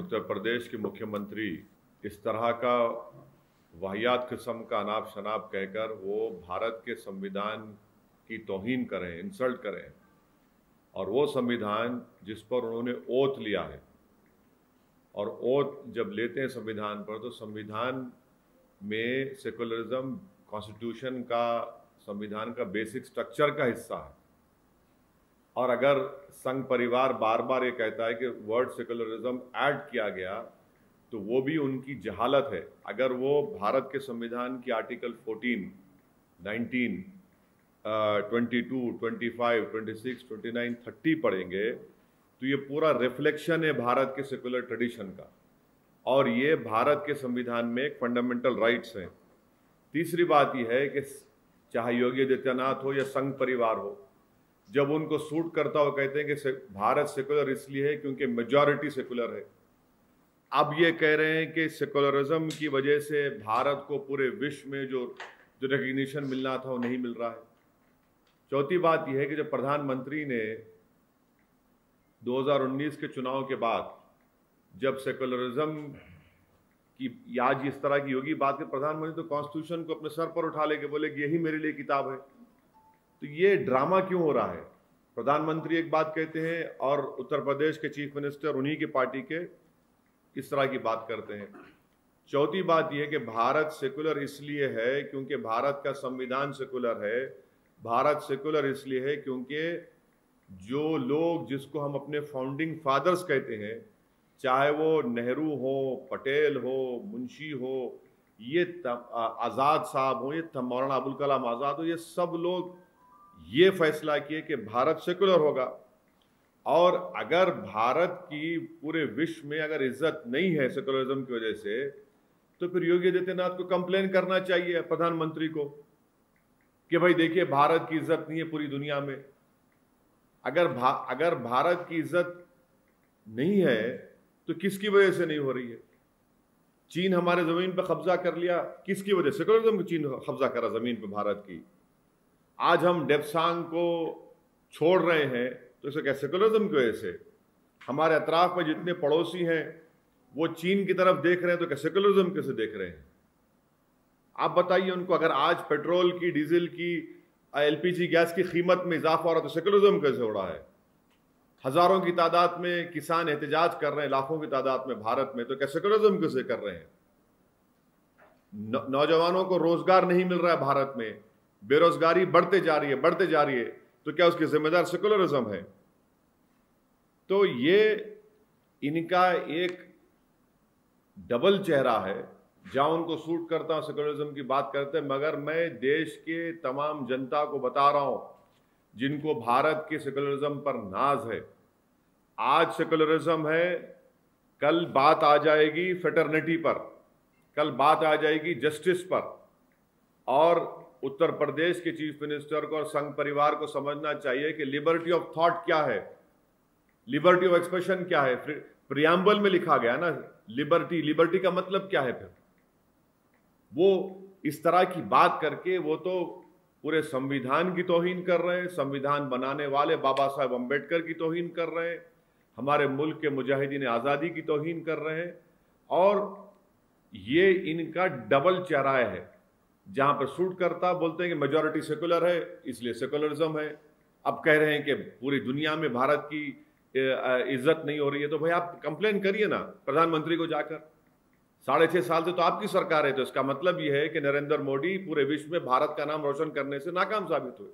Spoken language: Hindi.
उत्तर प्रदेश के मुख्यमंत्री इस तरह का वाहियात किस्म का अनाप शनाप कहकर वो भारत के संविधान की तौहीन करें, इंसल्ट करें, और वो संविधान जिस पर उन्होंने ओथ लिया है, और ओथ जब लेते हैं संविधान पर तो संविधान में सेकुलरिज्म कॉन्स्टिट्यूशन का, संविधान का बेसिक स्ट्रक्चर का हिस्सा है। और अगर संघ परिवार बार बार ये कहता है कि वर्ड सेकुलरिज्म ऐड किया गया तो वो भी उनकी जहालत है। अगर वो भारत के संविधान की आर्टिकल 14, 19, 22, 25, 26, 29, 30 पढ़ेंगे तो ये पूरा रिफ्लेक्शन है भारत के सेकुलर ट्रेडिशन का, और ये भारत के संविधान में एक फंडामेंटल राइट्स हैं। तीसरी बात यह है कि चाहे योगी आदित्यनाथ हो या संघ परिवार हो, जब उनको सूट करता हो कहते हैं कि भारत सेकुलर इसलिए है क्योंकि मेजॉरिटी सेकुलर है। अब ये कह रहे हैं कि सेकुलरिज्म की वजह से भारत को पूरे विश्व में जो रिकग्निशन मिलना था वो नहीं मिल रहा है। चौथी बात यह है कि जब प्रधानमंत्री ने 2019 के चुनाव के बाद जब सेकुलरिज्म की आज इस तरह की होगी बात, कि प्रधानमंत्री तो कॉन्स्टिट्यूशन को अपने सर पर उठा लेके बोले कि यही मेरे लिए किताब है। तो ये ड्रामा क्यों हो रहा है? प्रधानमंत्री एक बात कहते हैं और उत्तर प्रदेश के चीफ मिनिस्टर उन्हीं की पार्टी के इस तरह की बात करते हैं। चौथी बात यह कि भारत सेकुलर इसलिए है क्योंकि भारत का संविधान सेकुलर है। भारत सेकुलर इसलिए है क्योंकि जो लोग जिसको हम अपने फाउंडिंग फादर्स कहते हैं, चाहे वो नेहरू हो, पटेल हो, मुंशी हो, ये आज़ाद साहब हो, ये मौलाना अबुल कलाम आज़ाद हो, ये सब लोग ये फैसला किए कि भारत सेकुलर होगा। और अगर भारत की पूरे विश्व में अगर इज्जत नहीं है सेकुलरिज्म की वजह से, तो फिर योगी आदित्यनाथ को कंप्लेन करना चाहिए प्रधानमंत्री को कि भाई देखिए भारत की इज्जत नहीं है पूरी दुनिया में। अगर भारत की इज्जत नहीं है तो किसकी वजह से नहीं हो रही है? चीन हमारे जमीन पर कब्जा कर लिया, किसकी वजह? सेकुलरिज्म को चीन कब्जा करा जमीन पर भारत की। आज हम डेप्सांग को छोड़ रहे हैं तो इसे क्या सेकुलरिज्म की वजह से? हमारे अतराफ में जितने पड़ोसी हैं वो चीन की तरफ देख रहे हैं तो क्या सेकुलरिज्म कैसे देख रहे हैं? आप बताइए उनको। अगर आज पेट्रोल की, डीजल की, एलपीजी गैस की कीमत में इजाफा हो रहा है तो सेकुलरिज्म कैसे हो रहा है? हजारों की तादाद में किसान एहतजाज कर रहे हैं, लाखों की तादाद में भारत में, तो क्या सेकुलरिज्म कैसे कर रहे हैं? नौजवानों को रोजगार नहीं मिल रहा है भारत में, बेरोजगारी बढ़ते जा रही है, तो क्या उसके जिम्मेदार सेकुलरिज्म है? तो ये इनका एक डबल चेहरा है, जहां उनको सूट करता हूं सेकुलरिज्म की बात करते हैं, मगर मैं देश के तमाम जनता को बता रहा हूं जिनको भारत के सेकुलरिज्म पर नाज है। आज सेकुलरिज्म है, कल बात आ जाएगी फेटर्निटी पर, कल बात आ जाएगी जस्टिस पर। और उत्तर प्रदेश के चीफ मिनिस्टर को और संघ परिवार को समझना चाहिए कि लिबर्टी ऑफ थॉट क्या है, लिबर्टी ऑफ एक्सप्रेशन क्या है। प्रियम्बल में लिखा गया ना लिबर्टी का मतलब क्या है? फिर वो इस तरह की बात करके वो तो पूरे संविधान की तौहीन कर रहे हैं, संविधान बनाने वाले बाबा साहब अम्बेडकर की तौहीन कर रहे हैं, हमारे मुल्क के मुजाहिदीन आज़ादी की तौहीन कर रहे हैं। और ये इनका डबल चेहरा है, जहां पर सूट करता बोलते हैं कि मेजॉरिटी सेकुलर है इसलिए सेकुलरिज्म है, अब कह रहे हैं कि पूरी दुनिया में भारत की इज्जत नहीं हो रही है। तो भाई आप कंप्लेन करिए ना प्रधानमंत्री को जाकर। 6.5 साल से तो आपकी सरकार है, तो इसका मतलब यह है कि नरेंद्र मोदी पूरे विश्व में भारत का नाम रोशन करने से नाकाम साबित हुए।